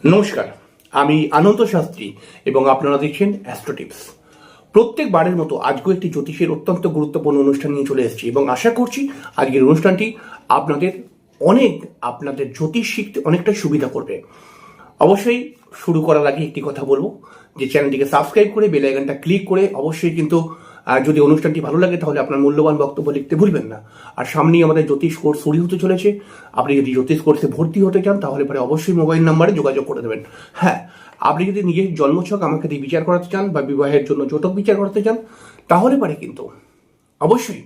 নমস্কার, আমি আনন্দ শাস্ত্রী এবং আপনারা দেখছেন অ্যাস্ট্রো টিপস। প্রত্যেকবারের মতো আজকেও একটি জ্যোতিষের অত্যন্ত গুরুত্বপূর্ণ অনুষ্ঠান নিয়ে চলে এসেছি এবং আশা করছি আজকের অনুষ্ঠানটি আপনাদের জ্যোতিষ শিখতে অনেকটা সুবিধা করবে। অবশ্যই শুরু করার আগে একটি কথা বলবো যে চ্যানেলটিকে সাবস্ক্রাইব করে বেল আইকনটা ক্লিক করে অবশ্যই কিন্তু যদি অনুষ্ঠানটি ভালো লাগে তাহলে আপনার মূল্যবান বক্তব্য লিখতে ভুলবেন না। আর সামনেই আমাদের জ্যোতিষ কোর্স শুরু হতে চলেছে। আপনি যদি জ্যোতিষ কোর্সে ভর্তি হতে চান তাহলে পরে অবশ্যই মোবাইল নাম্বারে যোগাযোগ করে দেবেন। হ্যাঁ, আপনি যদি নিজের জন্মছক আমাকে দিয়ে বিচার করাতে চান বা বিবাহের জন্য জটক বিচার করাতে চান তাহলে পারে কিন্তু অবশ্যই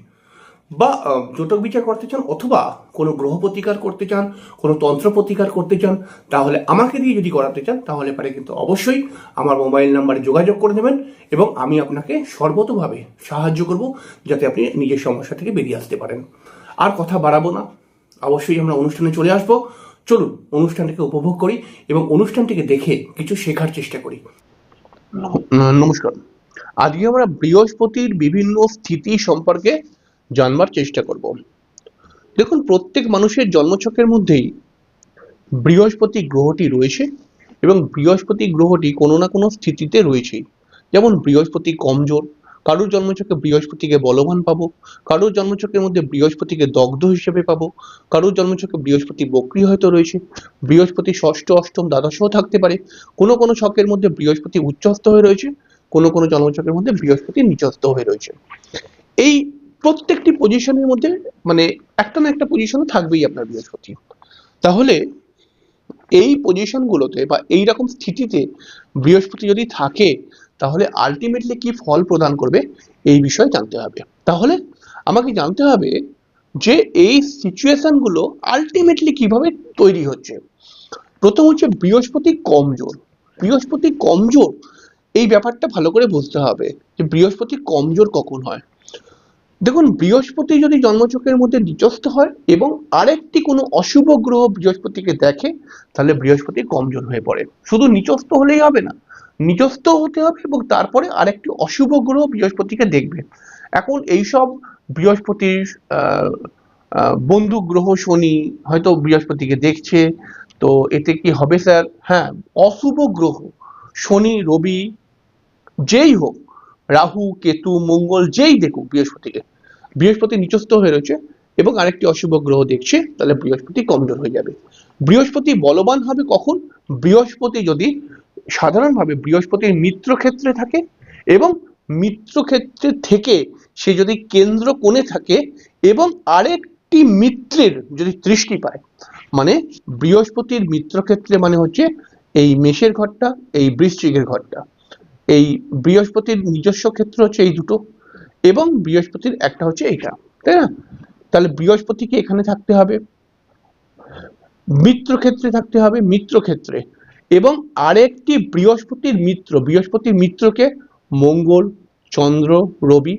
বা জটক বিচার করতে চান অথবা কোনো গ্রহ প্রতিকার করতে চান, কোনো তন্ত্র প্রতিকার করতে চান, তাহলে আমাকে দিয়ে যদি করাতে চান তাহলে পারে কিন্তু অবশ্যই আমার মোবাইল নাম্বারে যোগাযোগ করে নেবেন এবং আমি আপনাকে সর্বতোভাবে সাহায্য করব যাতে আপনি নিজের সমস্যা থেকে বেরিয়ে আসতে পারেন। আর কথা বাড়াবো না, অবশ্যই আমরা অনুষ্ঠানে চলে আসবো। চলুন অনুষ্ঠানটিকে উপভোগ করি এবং অনুষ্ঠানটিকে দেখে কিছু শেখার চেষ্টা করি। নমস্কার, আজকে আমরা বৃহস্পতির বিভিন্ন স্থিতি সম্পর্কে জানবার চেষ্টা করব। দেখুন, প্রত্যেক মানুষের জন্মছকের মধ্যেই বৃহস্পতি গ্রহটি রয়েছে এবং বৃহস্পতি গ্রহটি কোনো না কোনো স্থিতিতে রয়েছেই। যেমন বৃহস্পতি কমজোর, কারোর জন্মছকে বৃহস্পতিকে বলবান পাবো, কারোর জন্মছকের মধ্যে বৃহস্পতিকে দগ্ধ হিসেবে পাবো, কারোর জন্মছকে বৃহস্পতি বক্রী হয়তো রয়েছে, বৃহস্পতি ষষ্ঠ অষ্টম দ্বাদশও থাকতে পারে, কোনো কোনো ছকের মধ্যে বৃহস্পতি উচ্চস্থ হয়ে রয়েছে, কোনো কোনো জন্মছকের মধ্যে বৃহস্পতি নিচস্থ হয়ে রয়েছে। এই প্রত্যেকটি পজিশনের মধ্যে মানে একটা না একটা পজিশনে থাকবেই আপনার বৃহস্পতি। তাহলে এই পজিশনগুলোতে বা এই রকম স্থিতিতে বৃহস্পতি যদি থাকে তাহলে আলটিমেটলি কি ফল প্রদান করবে এই বিষয়ে জানতে হবে। তাহলে আমাকে জানতে হবে যে এই সিচুয়েশনগুলো আলটিমেটলি কিভাবে তৈরি হচ্ছে। প্রথম হচ্ছে বৃহস্পতি কমজোর। বৃহস্পতি কমজোর এই ব্যাপারটা ভালো করে বুঝতে হবে যে বৃহস্পতি কমজোর কখন হয়। দেখুন, বৃহস্পতি যদি জন্মছকের মধ্যে নিচস্থ হয় এবং আরেকটি কোনো অশুভ গ্রহ বৃহস্পতিকে দেখে তাহলে বৃহস্পতি কমজোর হয়ে পড়ে। শুধু নিচস্থ হলেই হবে না, নিচস্থ হতে হবে এবং তারপরে আরেকটি অশুভ গ্রহ বৃহস্পতিকে দেখবে। এখন এইসব বৃহস্পতির বন্ধু গ্রহ শনি হয়তো বৃহস্পতিকে দেখছে, তো এতে কি হবে স্যার? হ্যাঁ, অশুভ গ্রহ শনি রবি যেই হোক, রাহু কেতু মঙ্গল যেই দেখুক বৃহস্পতিকে, বৃহস্পতি নিচস্থ হয়ে রয়েছে এবং আরেকটি অশুভ গ্রহ দেখছে তাহলে বৃহস্পতি কমজোর হয়ে যাবে। বৃহস্পতি বলবান হবে কখন? বৃহস্পতি যদি সাধারণভাবে বৃহস্পতির মিত্র ক্ষেত্রে থাকে এবং মিত্র ক্ষেত্রে থেকে সে যদি কেন্দ্র কোণে থাকে এবং আরেকটি মিত্রের যদি দৃষ্টি পায়, মানে বৃহস্পতির মিত্র ক্ষেত্রে মানে হচ্ছে এই মেষের ঘরটা, এই বৃশ্চিকের ঘরটা, এই বৃহস্পতির নিজস্ব ক্ষেত্র হচ্ছে এই দুটো এবং বৃহস্পতির একটা হচ্ছে এইটা, তাই না? তাহলে বৃহস্পতিকে এখানে থাকতে হবে, মিত্র ক্ষেত্রে থাকতে হবে, মিত্র ক্ষেত্রে, এবং আরেকটি বৃহস্পতির মিত্রকে মঙ্গল চন্দ্র রবি,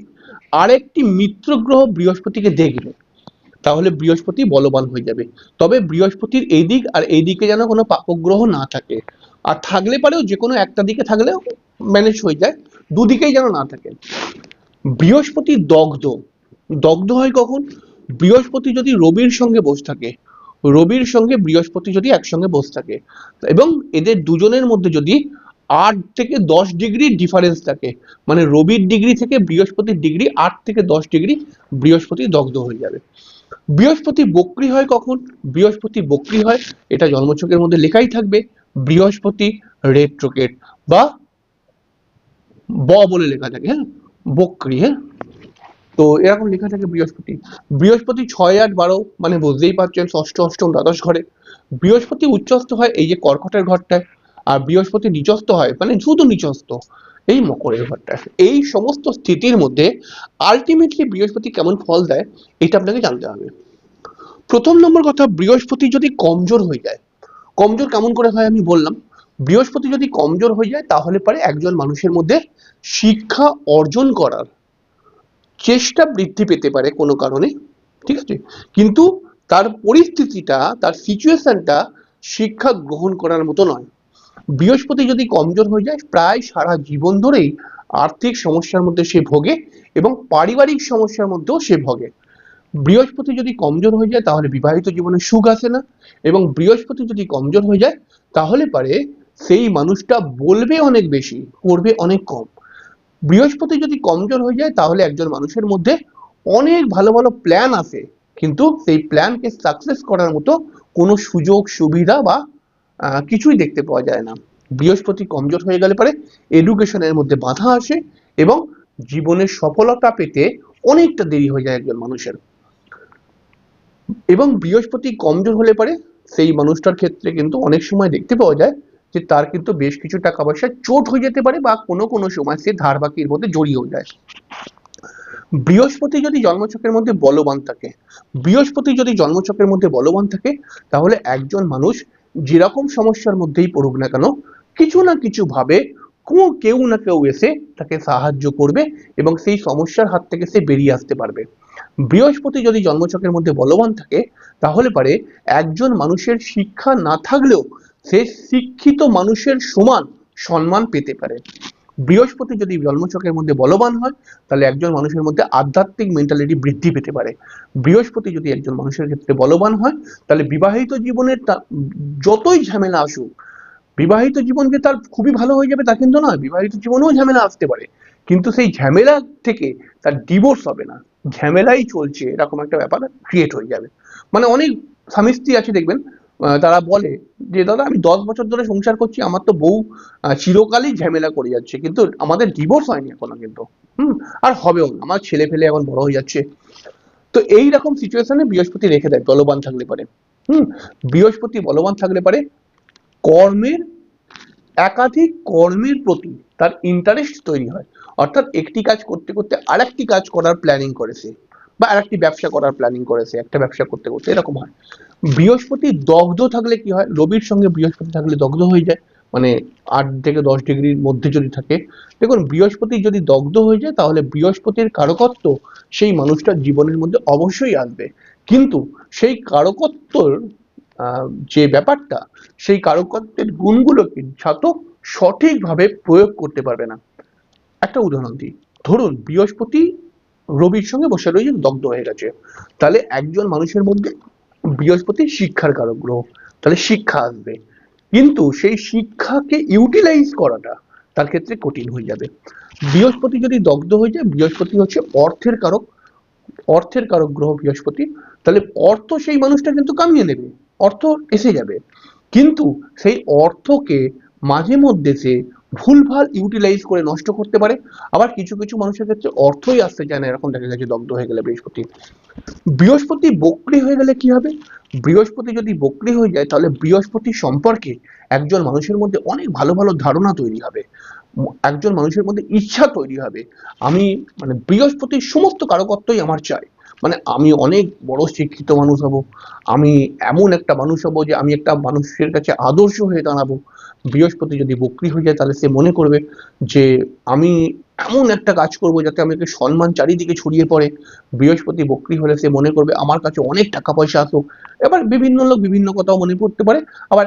আরেকটি মিত্র গ্রহ বৃহস্পতিকে দেখবে তাহলে বৃহস্পতি বলবান হয়ে যাবে। তবে বৃহস্পতির এই দিক আর এই দিকে যেন কোনো পাপগ্রহ না থাকে, আর থাকলে পারেও যে কোনো একটা দিকে থাকলেও ম্যানেজ হয়ে যায়, দুদিকেই যেন না থাকে। বৃহস্পতি দগ্ধ হয় কখন? বৃহস্পতি যদি রবির সঙ্গে বসে থাকে, রবির সঙ্গে বৃহস্পতি যদি একসঙ্গে বসে থাকে এবং এদের দুজনের মধ্যে যদি 8 থেকে 10 ডিগ্রি ডিফারেন্স থাকে, মানে রবির ডিগ্রি থেকে বৃহস্পতির ডিগ্রি 8 থেকে 10 ডিগ্রি, বৃহস্পতি দগ্ধ হয়ে যাবে। বৃহস্পতি বক্রী হয় কখন? বৃহস্পতি বক্রী হয়, এটা জন্মছকের মধ্যে লেখাই থাকবে, বৃহস্পতি রেট্রোগেট বা বলে লেখা থাকে, হ্যাঁ, বক্রী, হ্যাঁ, তো এরকম লেখা থাকে বৃহস্পতি। বৃহস্পতি 6 8 12 মানে বুঝতেই পারছেন ষষ্ঠ অষ্টম দ্বাদশ ঘরে। বৃহস্পতি উচ্চস্থ হয় এই যে কর্কটের ঘরটায়, আর বৃহস্পতি নিচস্থ হয় মানে শুধু নিচস্থ এই মকরের ঘরটায়। এই সমস্ত স্থিতির মধ্যে আলটিমেটলি বৃহস্পতি কেমন ফল দেয় এটা আপনাকে জানতে হবে। প্রথম নম্বর কথা, বৃহস্পতি যদি কমজোর হয়ে যায়, কমজোর কেমন করে হয় আমি বললাম। বৃহস্পতি যদি কমজোর হয়ে যায় তাহলে পরে একজন মানুষের মধ্যে শিক্ষা অর্জন করার চেষ্টা বৃদ্ধি পেতে পারে কোনো কারণে, ঠিক আছে, কিন্তু তার পরিস্থিতিটা, তার সিচুয়েশনটা শিক্ষা গ্রহণ করার মতো নয়। বৃহস্পতি যদি কমজোর হয়ে যায় প্রায় সারা জীবন ধরেই আর্থিক সমস্যার মধ্যে সে ভোগে এবং পারিবারিক সমস্যার মধ্যেও সে ভোগে। বৃহস্পতি যদি কমজোর হয়ে যায় তাহলে বিবাহিত জীবনে সুখ আসে না, এবং বৃহস্পতি যদি কমজোর হয়ে যায় তাহলে পারে সেই মানুষটা বলবে অনেক বেশি, করবে অনেক কম। বৃহস্পতি যদি কমজোর হয়ে যায় তাহলে একজন মানুষের মধ্যে অনেক ভালো ভালো প্ল্যান আসে, কিন্তু সেই প্ল্যানকে সাকসেস করার মতো কোনো সুযোগ সুবিধা বা কিছুই দেখতে পাওয়া যায় না। বৃহস্পতি কমজোর হয়ে গেলে পারে এডুকেশনের মধ্যে বাধা আসে এবং জীবনের সফলতা পেতে অনেকটা দেরি হয়ে যায় একজন মানুষের। এবং বৃহস্পতি কমজোর হলে পারে সেই মানুষটার ক্ষেত্রে কিন্তু অনেক সময় দেখতে পাওয়া যায় যে তার কিন্তু বেশ কিছু টাকা পয়সা চোট হয়ে যেতে পারে বা কোনো কোনো সময় সে ধার বাকির মধ্যে জড়িয়েও যায়। বৃহস্পতি যদি জন্মছকের মধ্যে বলবান থাকে, বৃহস্পতি যদি জন্মছকের মধ্যে বলবান থাকে, তাহলে একজন মানুষ যেরকম সমস্যার মধ্যেই পড়ুক না কেন, কিছু না কিছু ভাবে কেউ না কেউ এসে তাকে সাহায্য করবে এবং সেই সমস্যার হাত থেকে সে বেরিয়ে আসতে পারবে। বৃহস্পতি যদি জন্মছকের মধ্যে বলবান থাকে, তাহলে পারে একজন মানুষের শিক্ষা না থাকলেও সে শিক্ষিত মানুষের সমান সম্মান পেতে পারে। বৃহস্পতি যদি জন্মছকের মধ্যে বলবান হয়, তাহলে একজন মানুষের মধ্যে আধ্যাত্মিক মেন্টালিটি বৃদ্ধি পেতে পারে। বৃহস্পতি যদি একজন মানুষের ক্ষেত্রে বলবান হয়, তাহলে বিবাহিত জীবনের যতই ঝামেলা আসুক, বিবাহিত জীবন যে তার খুবই ভালো হয়ে যাবে তা কিন্তু নয়, বিবাহিত জীবনেও ঝামেলা আসতে পারে, কিন্তু সেই ঝামেলা থেকে তার ডিভোর্স হবে না, ঝামেলাই চলছে এরকম একটা ব্যাপার ক্রিয়েট হয়ে যাবে। মানে অনেক স্বামী স্ত্রী আছে দেখবেন, তারা বলে যে দাদা আমি 10 বছর ধরে সংসার করছি, আমার তো বউ চিরকালই ঝামেলা করে যাচ্ছে, কিন্তু আমাদের ডিভোর্স হয়নি এখনো, কিন্তু আর হবেও না, আমার ছেলে ফেলে এখন বড় হয়ে যাচ্ছে। তো এই রকম সিচুয়েশনে বৃহস্পতি রেখে দেয় বলবান থাকলে পারে। বৃহস্পতি বলবান থাকলে পারে কর্মের একাধিক কর্মের প্রতি তার ইন্টারেস্ট তৈরি হয়, অর্থাৎ একটি কাজ করতে করতে আরেকটি কাজ করার প্ল্যানিং করেছে বা আরেকটি ব্যবসা করার প্ল্যানিং করেছে, একটা ব্যবসা করতে করতে এরকম হয়। বৃহস্পতি দগ্ধ থাকলে কি হয়, রবির সঙ্গে বৃহস্পতি থাকলে দগ্ধ হয়ে যায়, মানে 8 থেকে 10 ডিগ্রির মধ্যে যদি থাকে। দেখুন বৃহস্পতি যদি দগ্ধ হয়ে যায় তাহলে বৃহস্পতির কারকত্ব সেই মানুষটার জীবনের মধ্যে অবশ্যই আসবে, কিন্তু সেই কারকত্বর যে ব্যাপারটা, সেই কারকত্বের গুণগুলোকে ছাত্র সঠিকভাবে প্রয়োগ করতে পারবে না। একটা উদাহরণ দিই, ধরুন বৃহস্পতি রবির সঙ্গে বসে রয়েছে, দগ্ধ হয়ে গেছে, তাহলে একজন মানুষের মধ্যে বৃহস্পতি শিক্ষার কারক গ্রহ, তাহলে শিক্ষা আসবে, কিন্তু সেই শিক্ষাকে ইউটিলাইজ করাটা তার ক্ষেত্রে কঠিন হয়ে যাবে। বৃহস্পতি যদি দগ্ধ হয়ে যায়, বৃহস্পতি হচ্ছে অর্থের কারক, অর্থের কারক গ্রহ বৃহস্পতি, তাহলে অর্থ সেই মানুষটা কিন্তু কামিয়ে নেবে, অর্থ এসে যাবে, কিন্তু সেই অর্থকে মাঝে মধ্যে সে ভুলভাল ইউটিলাইজ করে নষ্ট করতে পারে। আবার কিছু কিছু মানুষের ক্ষেত্রে অর্থই আসতে চায় না, এরকম দেখা গেছে দগ্ধ হয়ে গেলে বৃহস্পতি। বৃহস্পতি বক্রী হয়ে গেলে কি হবে, বৃহস্পতি যদি বক্রী হয়ে যায় তাহলে বৃহস্পতি সম্পর্কে একজন মানুষের মধ্যে অনেক ভালো ভালো ধারণা তৈরি হবে, একজন মানুষের মধ্যে ইচ্ছা তৈরি হবে, আমি মানে বৃহস্পতির সমস্ত কারকত্বই আমার চাই, মানে আমি অনেক বড় শিক্ষিত মানুষ হব, আমি এমন একটা মানুষ হব যে আমি একটা মানুষের কাছে আদর্শ হয়ে দাঁড়াবো। বৃহস্পতি যদি বক্রী হয়ে যায় তাহলে সে মনে করবে যে আমি এমন একটা কাজ করব যাতে আমাকে সম্মান চারিদিকে ছড়িয়ে পড়ে। বৃহস্পতি বক্রী হলে সে মনে করবে আমার কাছে অনেক টাকা পয়সা আসুক। এবার বিভিন্ন লোক বিভিন্ন কথাও মনে করতে পারে, আবার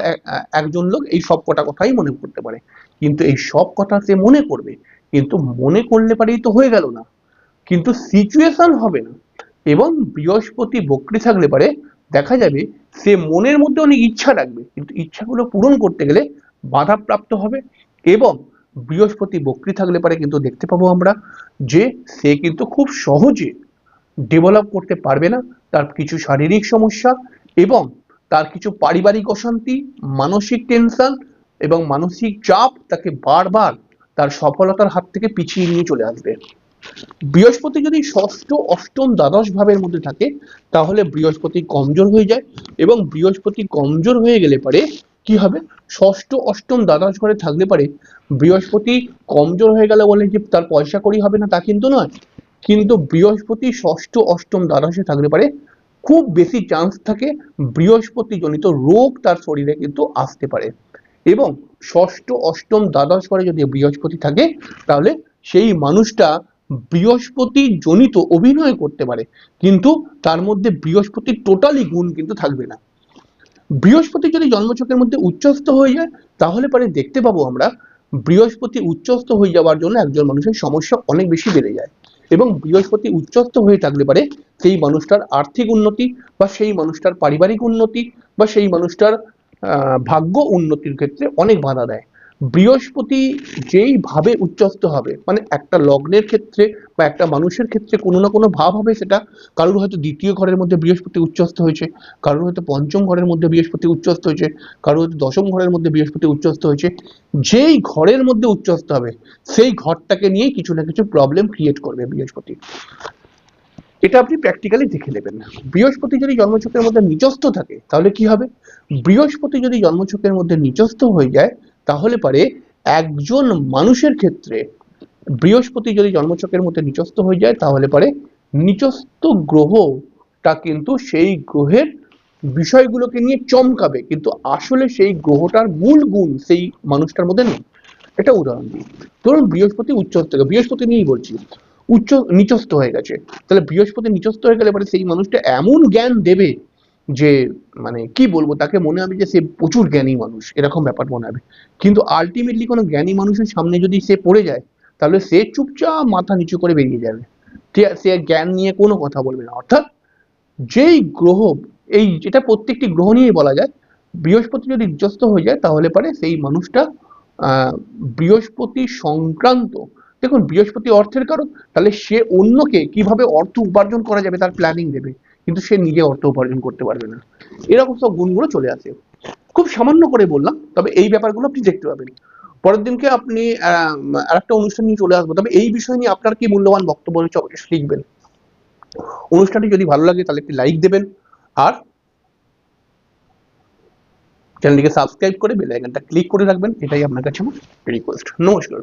একজন লোক এই সব কটা কথাই মনে করতে পারে, কিন্তু এই সব কথা সে মনে করবে, কিন্তু মনে করলে পারেই তো হয়ে গেল না, কিন্তু সিচুয়েশন হবে না। এবং বৃহস্পতি বক্রী থাকলে পারে দেখা যাবে সে মনের মধ্যে অনেক ইচ্ছা রাখবে, কিন্তু ইচ্ছাগুলো পূরণ করতে গেলে বাধাপ্রাপ্ত হবে। এবং বৃহস্পতি বক্রী থাকলে পারে কিন্তু দেখতে পাবো আমরা যে সে কিন্তু খুব সহজে ডেভেলপ করতে পারবে না, তার কিছু শারীরিক সমস্যা এবং তার কিছু পারিবারিক অশান্তি, মানসিক টেনশন এবং মানসিক চাপ তাকে বারবার তার সফলতার হাত থেকে পিছিয়ে নিয়ে চলে আসবে। বৃহস্পতি যদি ষষ্ঠ অষ্টম দ্বাদশ ভাবের মধ্যে থাকে তাহলে বৃহস্পতি কমজোর হয়ে যায়, এবং বৃহস্পতি কমজোর হয়ে গেলে পারে কি হবে, ষষ্ঠ অষ্টম দ্বাদশ ঘরে থাকলে পারে বৃহস্পতি কমজোর হয়ে গেলে বলে যে তার পয়সা কড়ি হবে না তা কিন্তু নয়, কিন্তু বৃহস্পতি ষষ্ঠ অষ্টম দ্বাদশে থাকলে পারে খুব বেশি চান্স থাকে বৃহস্পতি জনিত রোগ তার শরীরে কিন্তু আসতে পারে। এবং ষষ্ঠ অষ্টম দ্বাদশ ঘরে যদি বৃহস্পতি থাকে তাহলে সেই মানুষটা বৃহস্পতি জনিত অভিনয় করতে পারে, কিন্তু তার মধ্যে বৃহস্পতির টোটালি গুণ কিন্তু থাকবে না। বৃহস্পতি যদি জন্মছকের মধ্যে উচ্চস্থ হয়ে যায় তাহলে পরে দেখতে পাবো আমরা বৃহস্পতি উচ্চস্থ হয়ে যাওয়ার জন্য একজন মানুষের সমস্যা অনেক বেশি বেড়ে যায়, এবং বৃহস্পতি উচ্চস্থ হয়ে থাকলে পারে সেই মানুষটার আর্থিক উন্নতি বা সেই মানুষটার পারিবারিক উন্নতি বা সেই মানুষটার ভাগ্য উন্নতির ক্ষেত্রে অনেক বাধা দেয়। বৃহস্পতি যেইভাবে উচ্চস্থ হবে, মানে একটা লগ্নের ক্ষেত্রে বা একটা মানুষের ক্ষেত্রে কোনো না কোনো ভাব হবে, সেটা কারোর হয়তো দ্বিতীয় ঘরের মধ্যে বৃহস্পতি উচ্চস্থ হয়েছে, কারোর হয়তো পঞ্চম ঘরের মধ্যে বৃহস্পতি উচ্চস্থ হয়েছে, কারোর হয়তো দশম ঘরের মধ্যে বৃহস্পতি উচ্চস্থ হয়েছে। যেই ঘরের মধ্যে উচ্চস্থ হবে সেই ঘরটাকে নিয়েই কিছু না কিছু প্রবলেম ক্রিয়েট করবে বৃহস্পতি। এটা আপনি প্র্যাকটিক্যালি দেখে নেবেন। বৃহস্পতি যদি জন্মছকের মধ্যে নিচস্থ থাকে তাহলে কি হবে? বৃহস্পতি যদি জন্মছকের মধ্যে নিচস্থ হয়ে যায় তাহলে পারে একজন মানুষের ক্ষেত্রে, বৃহস্পতি যদি জন্মছকের মধ্যে নিচস্থ হয়ে যায় তাহলে পারে নিচস্থ গ্রহটা কিন্তু সেই গ্রহের বিষয়গুলোকে নিয়ে চমকাবে, কিন্তু আসলে সেই গ্রহটার মূল গুণ সেই মানুষটার মধ্যে নেই। এটা উদাহরণ দিই, ধরুন বৃহস্পতি উচ্চস্থ, বৃহস্পতি নিয়েই বলছি, নিচস্থ হয়ে গেছে, তাহলে বৃহস্পতি নিচস্থ হয়ে গেলে পরে সেই মানুষটা এমন জ্ঞান দেবে যে, মানে কি বলবো, তাকে মনে হবে যে সে প্রচুর জ্ঞানী মানুষ, এরকম ব্যাপার মনে হবে। কিন্তু আলটিমেটলি কোনো জ্ঞানী মানুষের সামনে যদি সে পড়ে যায় তাহলে সে চুপচাপ মাথা নিচু করে বেরিয়ে যাবে, সে জ্ঞান নিয়ে কোনো কথা বলবে না। অর্থাৎ যেই গ্রহ, এই যেটা প্রত্যেকটি গ্রহ নিয়েই বলা যায়, বৃহস্পতি যদি নিচস্থ হয়ে যায় তাহলে পারে সেই মানুষটা বৃহস্পতি সংক্রান্ত, দেখুন বৃহস্পতি অর্থের কারক, তাহলে সে অন্যকে কিভাবে অর্থ উপার্জন করা যাবে তার প্ল্যানিং দেবে, কিন্তু সে নিজে অর্থ উপার্জন করতে পারবে না। এরকম সব গুণগুলো চলে আসে। খুব সামান্য করে বললাম, তবে এই ব্যাপারগুলো আপনি দেখতে পাবেন। পরের দিনকে আপনি আরেকটা অনুষ্ঠান নিয়ে চলে আসবো, তবে এই বিষয় নিয়ে আপনার কি মূল্যবান বক্তব্য রয়েছে অবশ্যই লিখবেন। অনুষ্ঠানটি যদি ভালো লাগে তাহলে একটি লাইক দেবেন, আর চ্যানেলটিকে সাবস্ক্রাইব করে বেল আইকনটা ক্লিক করে রাখবেন, এটাই আপনার কাছে আমার রিকোয়েস্ট। নমস্কার।